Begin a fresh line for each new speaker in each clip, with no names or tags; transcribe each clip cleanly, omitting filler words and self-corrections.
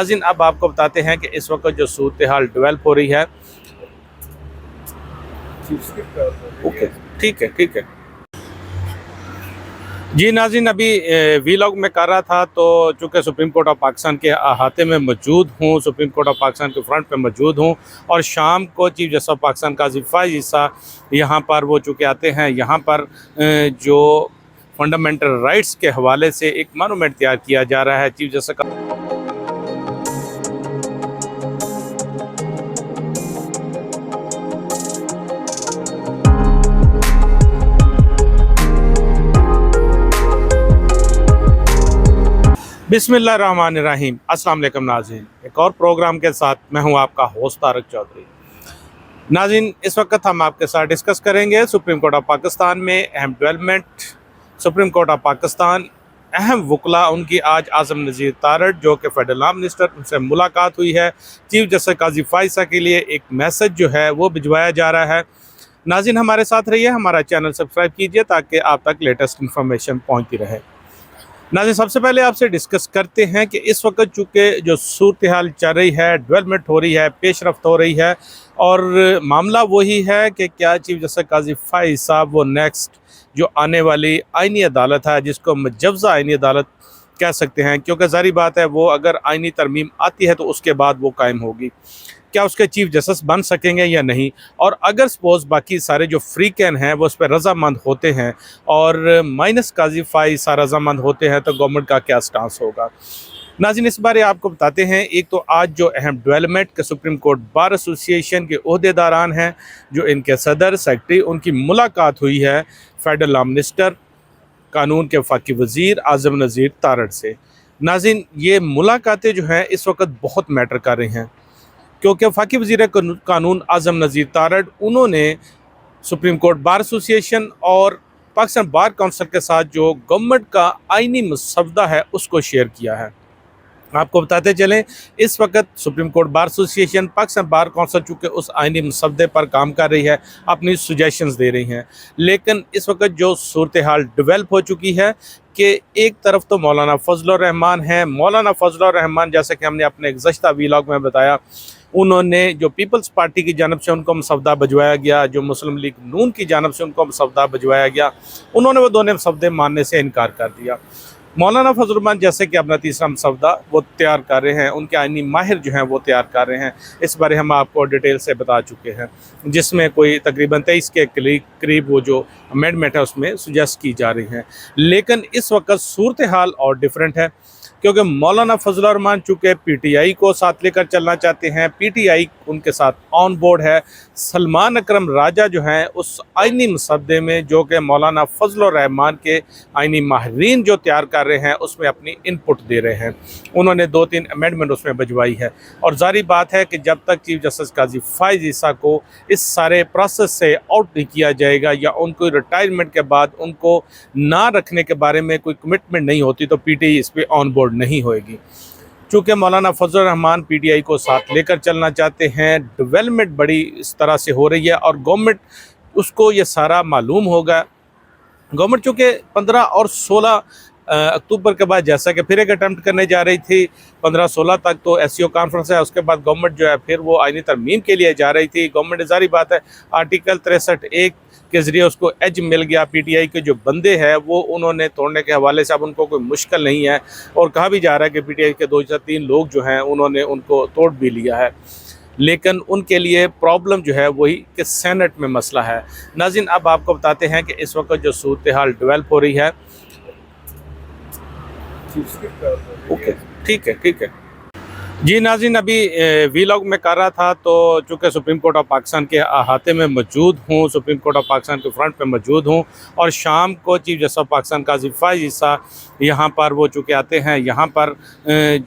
नाज़रीन, अब आपको बताते हैं कि इस वक्त जो सूरत हाल डेवलप हो रही है। ओके, ठीक है जी। नाज़रीन, अभी वीलॉग में कर रहा था तो चूँकि सुप्रीम कोर्ट ऑफ पाकिस्तान के अहाते में मौजूद हूँ, सुप्रीम कोर्ट ऑफ पाकिस्तान के फ्रंट पे मौजूद हूँ और शाम को chief justice of Pakistan Qazi Faiz ईसा यहाँ पर वो चूँकि आते हैं, यहाँ पर जो फंडामेंटल राइट्स के हवाले से एक मोनूमेंट तैयार किया जा रहा है। चीफ जस्टिस का बिस्मिल्लाहिर्रहमानिर्रहीम। अस्सलाम वालेकुम नाज़रीन, एक और प्रोग्राम के साथ मैं हूं आपका होस्ट तारक चौधरी। नाज़रीन, इस वक्त हम आपके साथ डिस्कस करेंगे सुप्रीम कोर्ट ऑफ पाकिस्तान में अहम development. Supreme court of Pakistan अहम वकला उनकी आज आज़म नज़ीर तारड़ जो कि फेडरल लॉ मिनिस्टर, उनसे मुलाकात हुई है। चीफ जस्टिस काजी फ़ाइज़ के लिए एक मैसेज जो है वो भिजवाया जा रहा है। नाज़रीन, हमारे साथ रहिए, हमारा चैनल सब्सक्राइब कीजिए ताकि आप तक लेटेस्ट इन्फॉर्मेशन पहुँचती रहे। नाज़रीन, सबसे पहले आपसे डिस्कस करते हैं कि इस वक्त चूँकि जो सूरत हाल चल रही है, डेवलपमेंट हो रही है, पेशरफ्त हो रही है और मामला वही है कि क्या चीफ जस्टिस काजी फ़ाइज़ साहब वो नेक्स्ट जो आने वाली आइनी अदालत है, जिसको मुजव्ज़ा आइनी अदालत कह सकते हैं, क्योंकि ज़ाहिर बात है वो अगर आइनी तरमीम आती है तो उसके बाद वो कायम होगी, क्या उसके चीफ जस्टिस बन सकेंगे या नहीं। और अगर सपोज़ बाकी सारे जो फ्री कैन हैं वो उस पर रज़ामंद होते हैं और माइनस काजी फ़ाइज़ रज़ामंद होते हैं तो गवर्नमेंट का क्या स्टांस होगा। नाज़रीन, इस बारे आपको बताते हैं। एक तो आज जो अहम डेवलपमेंट के सुप्रीम कोर्ट बार एसोसिएशन के ओहदेदारान हैं, जो इनके सदर सेक्रेटरी, उनकी मुलाकात हुई है फेडरल लॉ मिनिस्टर, कानून के वफाकी वज़ीर आज़म नज़ीर तारड़ से। नाज़रीन, ये मुलाकातें जो हैं इस वक्त बहुत मैटर कर रही हैं, क्योंकि वफाकी वज़ीर कानून आज़म नज़ीर तारड़ उन्होंने सुप्रीम कोर्ट बार एसोसिएशन और पाकिस्तान बार काउंसिल के साथ जो गवर्नमेंट का आइनी मसवदा है उसको शेयर किया है। आपको बताते चलें, इस वक्त supreme court bar association, Pakistan bar council चूँकि उस आइनी मसवदे पर काम कर रही है, अपनी सजेशंस दे रही हैं, लेकिन इस वक्त जो सूरत हाल डेवलप हो चुकी है कि एक तरफ तो मौलाना फजलुर रहमान हैं। मौलाना फजलुर रहमान, जैसे कि हमने अपने गुज़श्ता वीलॉग में बताया, उन्होंने जो पीपल्स पार्टी की जानब से उनको मसवदा भिजवाया गया, जो मुस्लिम लीग नून की जानब से उनको मसवदा भिजवाया गया, उन्होंने वो दोनों मसवदे मानने से इनकार कर दिया। मौलाना फजलुर रहमान जैसे कि अपना तीसरा मसवदा वो तैयार कर रहे हैं, उनके आइनी माहिर जो हैं वो तैयार कर रहे हैं। इस बारे हम आपको डिटेल से बता चुके हैं, जिसमें कोई तकरीबन 23 के करीब वो जो अमेंडमेंट है उसमें सुजेस्ट की जा रही हैं। लेकिन इस वक्त सूरत हाल और डिफरेंट है, क्योंकि मौलाना फजलुर रहमान चूँकि पीटीआई को साथ लेकर चलना चाहते हैं, पीटीआई उनके साथ ऑन बोर्ड है। सलमान अकरम राजा जो हैं उस आइनी मसवदे में, जो कि मौलाना फजलुर रहमान के आइनी माहिरीन जो तैयार कर रहे हैं, उसमें अपनी इनपुट दे रहे हैं। उन्होंने 2-3 अमेंडमेंट उसमें भिजवाई है और जारी बात है कि जब तक चीफ जस्टिस काजी फ़ाइज़ ईसा को इस सारे प्रोसेस से आउट नहीं किया जाएगा या उनको रिटायरमेंट के बाद उनको ना रखने के बारे में कोई कमिटमेंट नहीं होती तो पीटीआई इस पर ऑन बोर्ड नहीं होएगी। चूँकि मौलाना फजलुर रहमान पीटीआई को साथ लेकर चलना चाहते हैं, डेवलपमेंट बड़ी इस तरह से हो रही है और गवर्नमेंट उसको ये सारा मालूम होगा। गवर्नमेंट चूँकि 15 और 16 अक्टूबर के बाद जैसा कि फिर एक अटैम्प्ट करने जा रही थी, 15-16 तक तो एससीओ कॉन्फ्रेंस है, उसके बाद गवर्नमेंट जो है फिर वो आइनी तरमीम के लिए जा रही थी। गवर्नमेंट, जारी बात है, आर्टिकल 63(1) के ज़रिए उसको एज मिल गया। पीटीआई के जो बंदे हैं वो उन्होंने तोड़ने के हवाले से अब उनको कोई मुश्किल नहीं है और कहा भी जा रहा है कि पीटीआई के 2 या 3 लोग जो हैं उन्होंने उनको तोड़ भी लिया है, लेकिन उनके लिए प्रॉब्लम जो है वही कि सेनेट में मसला है। नाज़रीन, अब आपको बताते हैं कि इस वक्त जो सूरत हाल डेवलप हो रही है। ओके, ठीक है जी। नाज़रीन, अभी वीलॉग में कर रहा था तो चूँकि सुप्रीम कोर्ट ऑफ पाकिस्तान के अहाते में मौजूद हूँ, सुप्रीम कोर्ट ऑफ पाकिस्तान के फ्रंट पे मौजूद हूँ और शाम को चीफ जस्टिस ऑफ पाकिस्तान काजी फ़ाइज़ ईसा यहाँ पर वो चूँकि आते हैं, यहाँ पर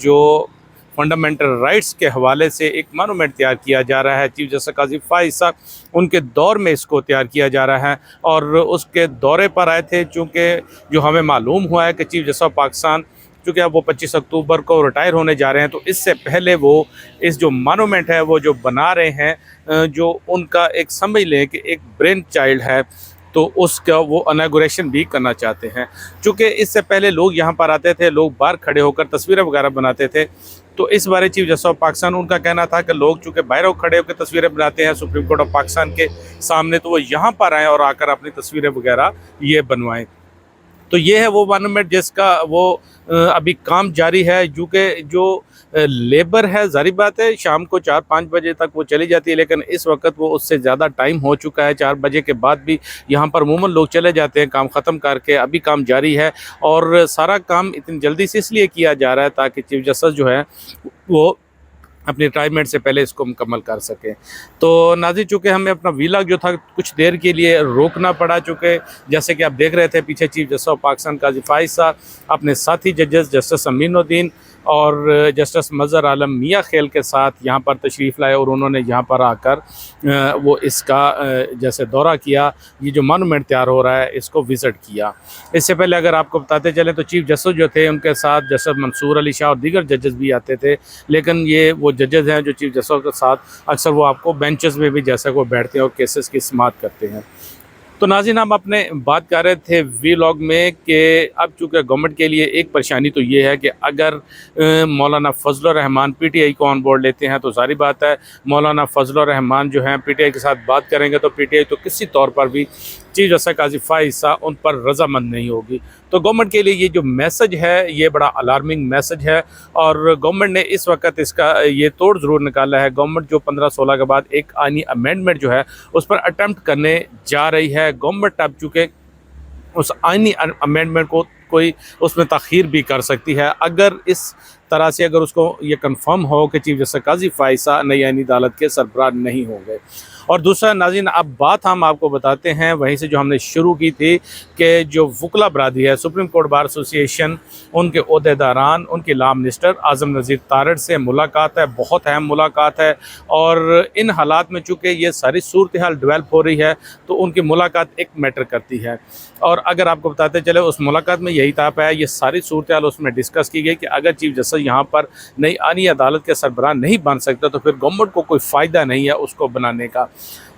जो फंडामेंटल राइट्स के हवाले से एक मोनूमेंट तैयार किया जा रहा है। चीफ जस्टिस काजी फ़ाइज़ ईसा उनके दौर में इसको तैयार किया जा रहा है और उसके दौरे पर आए थे, चूँकि जो हमें मालूम हुआ है कि चीफ जस्टिस ऑफ पाकिस्तान चूँकि अब वो 25 अक्टूबर को रिटायर होने जा रहे हैं, तो इससे पहले वो इस जो मोनूमेंट है वो जो बना रहे हैं, जो उनका एक समझ लें कि एक ब्रेन चाइल्ड है, तो उसका वो इनॉग्रेशन भी करना चाहते हैं। चूँकि इससे पहले लोग यहाँ पर आते थे, लोग बाहर खड़े होकर तस्वीरें वगैरह बनाते थे, तो इस बारे चीफ जस्टिस ऑफ पाकिस्तान उनका कहना था कि लोग चूँकि बाहर खड़े होकर तस्वीरें बनाते हैं सुप्रीम कोर्ट ऑफ पाकिस्तान के सामने, तो वो यहाँ पर आएँ और आकर अपनी तस्वीरें वगैरह ये बनवाएं। तो ये है वो मॉन्यूमेंट जिसका वो अभी काम जारी है, क्योंकि जो लेबर है, ज़ाहिर बात है शाम को 4-5 बजे तक वो चली जाती है, लेकिन इस वक्त वो उससे ज़्यादा टाइम हो चुका है। 4 बजे के बाद भी यहाँ पर अमूमन लोग चले जाते हैं काम ख़त्म करके। अभी काम जारी है और सारा काम इतनी जल्दी से इसलिए किया जा रहा है ताकि चीफ जस्टिस जो है वो अपनी रिटायरमेंट से पहले इसको मुकम्मल कर सकें। तो नाज़रीन, चूँकि हमें अपना व्लॉग जो था कुछ देर के लिए रोकना पड़ा, चूँकि जैसे कि आप देख रहे थे पीछे चीफ जस्टिस ऑफ पाकिस्तान काजी फाइज़ साहब अपने साथी जजेस जस्टिस अमीनुद्दीन और जस्टिस मज़हर आलम मियाँ खेल के साथ यहाँ पर तशरीफ़ लाए और उन्होंने यहाँ पर आकर वो इसका जैसे दौरा किया, ये जो मॉन्यूमेंट तैयार हो रहा है इसको विज़िट किया। इससे पहले अगर आपको बताते चलें तो चीफ जस्टिस जो थे उनके साथ जस्टिस मंसूर अली शाह और दीगर जजेस भी आते थे, लेकिन ये वो जजेस हैं जो चीफ जस्टिस के साथ अक्सर वो आपको बेंचेस में भी जैसा वो बैठते हैं और केसेस की समाअत करते हैं। तो नाज़रीन, हम अपने बात कर रहे थे व्लॉग में कि अब चूँकि गवर्नमेंट के लिए एक परेशानी तो ये है कि अगर मौलाना फजलुर रहमान पीटीआई को ऑन बोर्ड लेते हैं तो सारी बात है मौलाना फजलुर रहमान जो हैं पीटीआई के साथ बात करेंगे तो पीटीआई तो किसी तौर पर भी चीफ जस्टिस काजी फाइज़ साहब उन पर रजामंद नहीं होगी। तो गवर्नमेंट के लिए ये जो मैसेज है ये बड़ा अलार्मिंग मैसेज है और गवर्नमेंट ने इस वक्त इसका ये तोड़ ज़रूर निकाला है। गवर्नमेंट जो 15-16 के बाद एक आईनी अमेंडमेंट जो है उस पर अटैम्प्ट करने जा रही है। गवर्नमेंट अब चूँकि उस आईनी अमेंडमेंट को कोई उसमें ताख़ीर भी कर सकती है अगर इस तरह से अगर उसको ये कंफर्म हो कि चीफ जस्टिस काजी फाइज़ साहब नई आईनी अदालत के सरबराह नहीं होंगे। और दूसरा नाज़रीन, अब बात हम आपको बताते हैं वहीं से जो हमने शुरू की थी कि जो वकला बरादरी है सुप्रीम कोर्ट बार एसोसिएशन उनके ओहदेदारान उनके लॉ मिनिस्टर आज़म नज़ीर तारड़ से मुलाकात है, बहुत अहम मुलाकात है और इन हालात में चूँकि ये सारी सूरत हाल डेवलप हो रही है तो उनकी मुलाकात एक मैटर करती है। और अगर आपको बताते चले उस मुलाकात में यही था ये सारी सूरत हाल उसमें डिस्कस की गई कि अगर चीफ जस्टिस यहाँ पर नई आईनी अदालत के सरबराह नहीं बन सकता तो फिर गवर्नमेंट को कोई फ़ायदा नहीं है उसको बनाने का।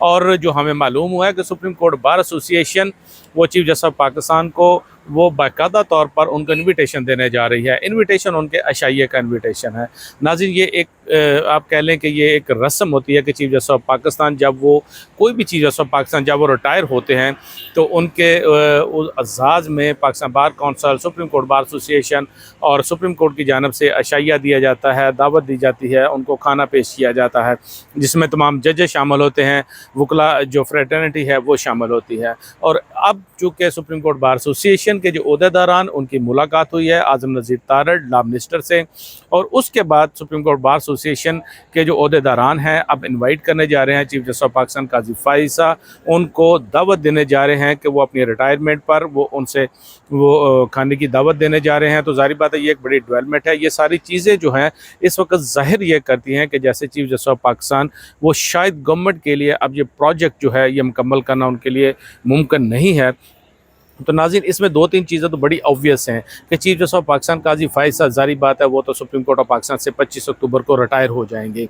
और जो हमें मालूम हुआ है कि सुप्रीम कोर्ट बार एसोसिएशन वो चीफ जस्टिस ऑफ पाकिस्तान को वो बाकायदा तौर पर उनको इनविटेशन देने जा रही है। इनविटेशन उनके अशाइये का इनविटेशन है। नाज़रीन, ये एक आप कह लें कि ये एक रस्म होती है कि चीफ जस्टिस ऑफ पाकिस्तान जब वो कोई भी चीफ जस्टिस ऑफ पाकिस्तान जब वो रिटायर होते हैं तो उनके अज़ाज़ में Pakistan bar council, supreme court bar association और सुप्रीम कोर्ट की जानिब से अशाइया दिया जाता है, दावत दी जाती है, उनको खाना पेश किया जाता है जिसमें तमाम जजेस शामिल होते हैं, वकला जो फ्रेटर्निटी है वो शामिल होती है। और अब चूँकि सुप्रीम कोर्ट बार एसोसिएशन के जो ओहदेदारान उनकी मुलाकात हुई है आज़म नज़ीर तारड़ लॉ मिनिस्टर से और उसके बाद सुप्रीम कोर्ट बार एसोसिएशन के जो ओहदेदारान हैं अब इनवाइट करने जा रहे हैं चीफ जस्टिस ऑफ पाकिस्तान काजी फाइज़ साहब, उनको दावत देने जा रहे हैं कि वो अपनी रिटायरमेंट पर वो उनसे वो खाने की दावत देने जा रहे हैं। तो ज़ाहिर बात है ये एक बड़ी डेवलपमेंट है। ये सारी चीज़ें जो हैं इस वक्त ज़ाहिर ये करती हैं कि जैसे चीफ जस्टिस ऑफ पाकिस्तान वो शायद गवर्नमेंट के लिए अब ये प्रोजेक्ट जो है ये मुकम्मल करना उनके लिए मुमकिन नहीं है। तो नाज़रीन, इसमें 2-3 चीज़ें तो बड़ी ऑब्वियस हैं कि चीफ जस्टिस ऑफ पाकिस्तान काजी फाइज़ साहब ज़ाहिर बात है वो तो सुप्रीम कोर्ट ऑफ पाकिस्तान से 25 अक्टूबर को रिटायर हो जाएंगे,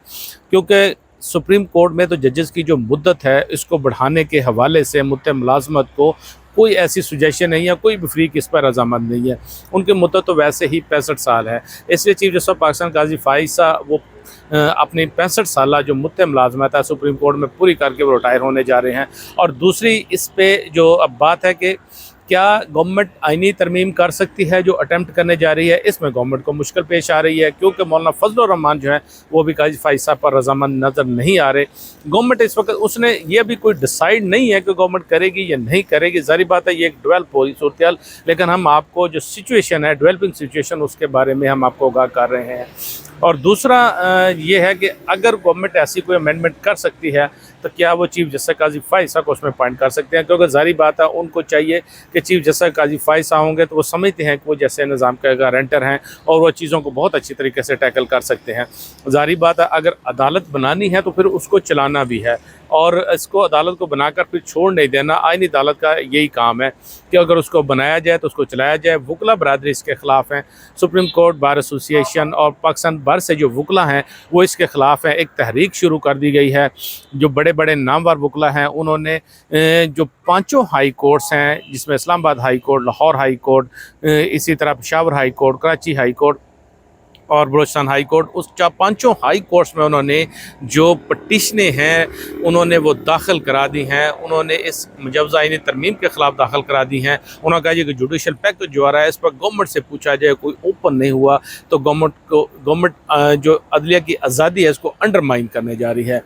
क्योंकि सुप्रीम कोर्ट में तो जजेस की जो मुद्दत है इसको बढ़ाने के हवाले से मुद्दत मुलाजमत को कोई ऐसी सुजेशन नहीं है, कोई भी फ्रीक इस पर रजामंद नहीं है। उनकी मुद्दत तो वैसे ही 65 साल है, इसलिए चीफ जस्टिस ऑफ पाकिस्तान काजी फाइज़ साहब वो अपनी 65 साल जो मुद्दत मुलाजमत है सुप्रीम कोर्ट में पूरी करके वो रिटायर होने जा रहे हैं। और दूसरी इस पर जो अब बात है कि क्या गवर्नमेंट आईनी तरमीम कर सकती है जो अटैम्प्ट करने जा रही है, इसमें गवर्नमेंट को मुश्किल पेश आ रही है क्योंकि मौलाना फजलुर रहमान जो है वो भी काजी फाइज़ साहब पर रजामंद नज़र नहीं आ रहे। गवर्नमेंट इस वक्त उसने ये अभी कोई डिसाइड नहीं है कि गवर्नमेंट करेगी या नहीं करेगी। ज़ाहिर बात है ये एक डेवलप हो रही सूरत हाल, लेकिन हम आपको जो सिचुएशन है डेवलपिंग सिचुएशन उसके बारे में हम आपको आगाह कर रहे हैं। और दूसरा ये है कि अगर गवर्नमेंट ऐसी कोई अमेंडमेंट कर सकती है तो क्या वो चीफ जस्टिस काजी फाइज़ साहब को उसमें अपॉइंट कर सकते हैं, क्योंकि ज़ाहिर बात है उनको चाहिए कि चीफ जस्टिस काजी फाइज़ साहब होंगे तो वो समझते हैं कि वो जैसे निज़ाम के गारंटर हैं और वो चीज़ों को बहुत अच्छी तरीके से टैकल कर सकते हैं। ज़ाहिर बात है अगर अदालत बनानी है तो फिर उसको चलाना भी है और इसको अदालत को बनाकर फिर छोड़ नहीं देना। आईनी अदालत का यही काम है कि अगर उसको बनाया जाए तो उसको चलाया जाए। वकला बरादरी इसके ख़िलाफ़ हैं, सुप्रीम कोर्ट बार एसोसिएशन और पाकिस्तान बार से जो वकला हैं वो इसके ख़िलाफ़ हैं। एक तहरीक शुरू कर दी गई है, जो बड़े बड़े नामवर वकला हैं उन्होंने जो 5 हाई कोर्ट्स हैं जिसमें Islamabad high court, Lahore high court, इसी तरह Peshawar high court, Karachi high court, और बलूचिस्तान हाई कोर्ट, उस पांचों हाई कोर्ट्स में उन्होंने जो पटिशनें हैं उन्होंने वो दाखिल करा दी हैं। उन्होंने इस मुजवज़ा आईनी तरमीम के ख़िलाफ़ दाखिल करा दी हैं। उन्होंने कहा कि जुडिशल पैकेज जो आ रहा है इस पर गवर्नमेंट से पूछा जाए, कोई ओपन नहीं हुआ तो गवर्नमेंट जो अदलिया की आज़ादी है इसको अंडरमाइन करने जा रही है।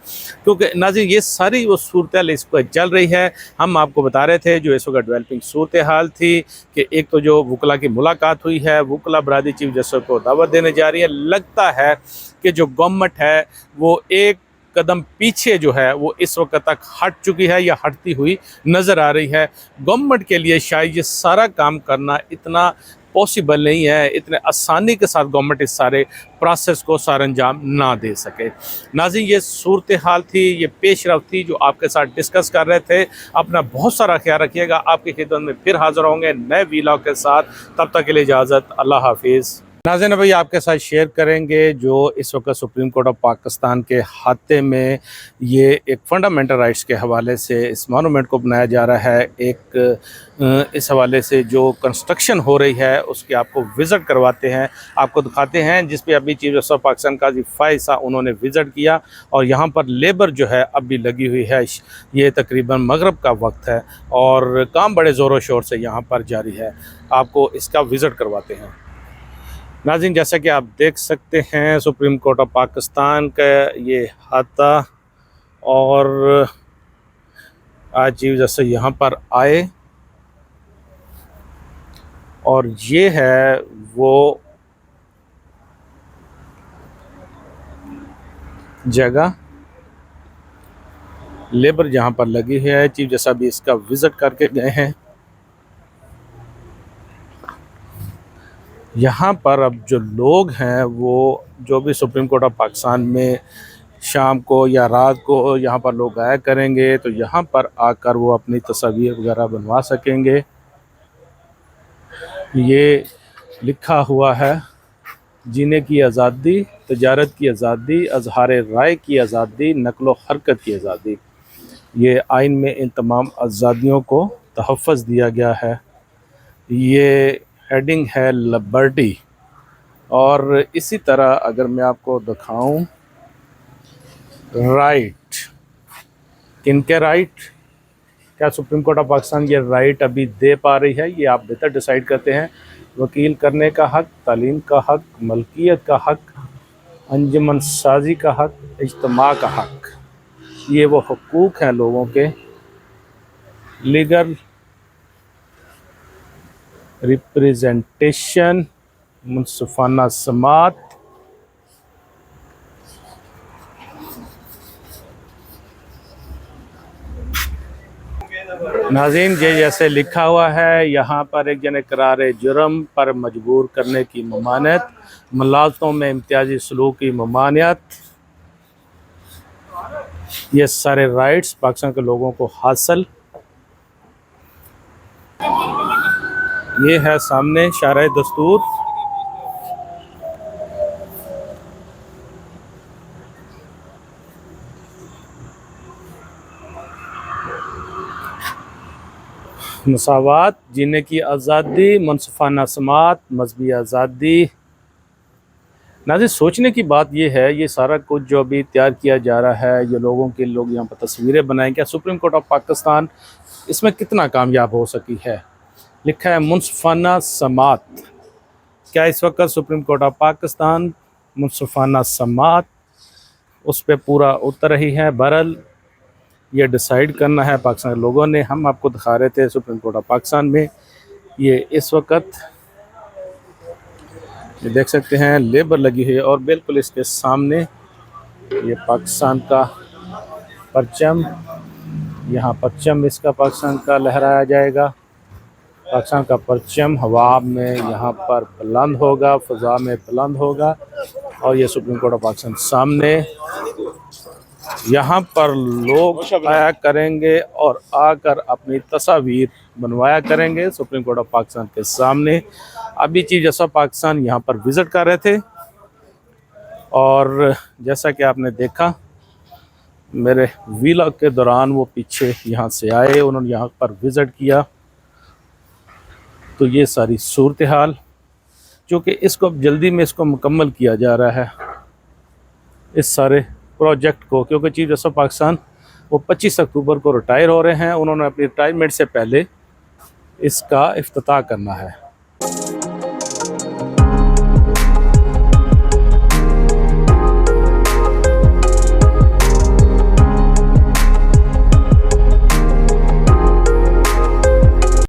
क्योंकि नाज़रीन ये सारी वो सूरत हाल इस पर चल रही है। हम आपको बता रहे थे जो इस वक्त डेवलपिंग सूरत हाल थी कि एक तो जो वकला की मुलाकात हुई है, वकला बरादरी चीफ जस्टिस को दावत देने जा रही है। लगता है कि जो गवर्नमेंट है वो एक कदम पीछे जो है वो इस वक्त तक हट चुकी है या हटती हुई नज़र आ रही है। गवर्नमेंट के लिए शायद ये सारा काम करना इतना पॉसिबल नहीं है, इतने आसानी के साथ गवर्नमेंट इस सारे प्रोसेस को सार अंजाम ना दे सके। नाज़रीन ये सूरत हाल थी, ये पेशरफ्त थी जो आपके साथ डिस्कस कर रहे थे। अपना बहुत सारा ख्याल रखिएगा। आपकी खिदमत में फिर हाज़िर होंगे नए वीलॉग के साथ। तब तक के लिए इजाज़त, अल्लाह हाफिज़। नाज़रीन भाई आपके साथ शेयर करेंगे जो इस वक्त सुप्रीम कोर्ट ऑफ पाकिस्तान के हाथे में ये एक फंडामेंटल राइट्स के हवाले से इस मोनूमेंट को बनाया जा रहा है। एक इस हवाले से जो कंस्ट्रक्शन हो रही है उसकी आपको विज़िट करवाते हैं, आपको दिखाते हैं, जिस पे अभी चीफ जस्टिस ऑफ पाकिस्तान काजी फ़ाइज़ उन्होंने विज़िट किया। और यहाँ पर लेबर जो है अभी लगी हुई है। ये तकरीबन मगरब का वक्त है और काम बड़े ज़ोरों शोर से यहाँ पर जारी है। आपको इसका विज़िट करवाते हैं। नाज़रीन जैसा कि आप देख सकते हैं सुप्रीम कोर्ट ऑफ पाकिस्तान का ये हाथा, और आज चीफ जस्टिस यहाँ पर आए और ये है वो जगह लेबर जहाँ पर लगी है। चीफ जस्टिस अभी इसका विज़िट करके गए हैं। यहाँ पर अब जो लोग हैं वो जो भी सुप्रीम कोर्ट ऑफ पाकिस्तान में शाम को या रात को यहाँ पर लोग आया करेंगे तो यहाँ पर आकर वो अपनी तस्वीर वगैरह बनवा सकेंगे। ये लिखा हुआ है जीने की आज़ादी, तजारत की आज़ादी, अजहार राय की आज़ादी, नकलो हरकत की आज़ादी। ये आइन में इन तमाम आज़ादियों को तहफ़्फ़ुज़ दिया गया है। ये हेडिंग है लिबर्टी। और इसी तरह अगर मैं आपको दिखाऊं राइट, किनके राइट, क्या सुप्रीम कोर्ट ऑफ पाकिस्तान ये राइट अभी दे पा रही है, ये आप बेहतर डिसाइड करते हैं। वकील करने का हक़, तालीम का हक़, मलकियत का हक़, अंजुमन साजी का हक़, इज्तिमा का हक़, ये वो हुकूक हैं लोगों के। लीगल रिप्रेजेंटेशन, मुनसिफाना समात, नाज़रीन ये जैसे लिखा हुआ है यहाँ पर एक जन करार जुर्म पर मजबूर करने की ममानियत, मुलाज़मतों में इम्तियाजी सलूक की ममानियत, ये सारे राइट्स पाकिस्तान के लोगों को हासिल। ये है सामने शारह दस्तूर। मसावात, जीने की आज़ादी, मुनसिफाना समात, मजहबी आज़ादी। नाज़रीन सोचने की बात यह है, ये सारा कुछ जो अभी तैयार किया जा रहा है, ये लोगों के लोग यहाँ पर तस्वीरें बनाएं, क्या सुप्रीम कोर्ट ऑफ पाकिस्तान इसमें कितना कामयाब हो सकी है। लिखा है मुनसिफाना समात। क्या इस वक्त सुप्रीम कोर्ट ऑफ पाकिस्तान मुनसिफाना समात उस पर पूरा उतर रही है? बहरहाल ये डिसाइड करना है पाकिस्तान के लोगों ने। हम आपको दिखा रहे थे सुप्रीम कोर्ट ऑफ पाकिस्तान में ये इस वक्त ये देख सकते हैं लेबर लगी हुई है और बिल्कुल इसके सामने ये पाकिस्तान का परचम, यहाँ परचम इसका पाकिस्तान का लहराया जाएगा। पाकिस्तान का परचम हवा में यहाँ पर बुलंद होगा, फ़ज़ा में बुलंद होगा। और ये सुप्रीम कोर्ट ऑफ पाकिस्तान सामने, यहाँ पर लोग आया करेंगे और आकर अपनी तस्वीर बनवाया करेंगे सुप्रीम कोर्ट ऑफ पाकिस्तान के सामने। अभी चीफ जस्टिस ऑफ पाकिस्तान यहाँ पर विज़िट कर रहे थे और जैसा कि आपने देखा मेरे व्लॉग के दौरान वो पीछे यहाँ से आए, उन्होंने यहाँ पर विज़िट किया। तो ये सारी सूरत हाल चूँकि इसको अब जल्दी में इसको मुकम्मल किया जा रहा है इस सारे प्रोजेक्ट को, क्योंकि चीफ जस्टिस ऑफ पाकिस्तान वो 25 अक्टूबर को रिटायर हो रहे हैं। उन्होंने अपनी रिटायरमेंट से पहले इसका इफ्तिताह करना है।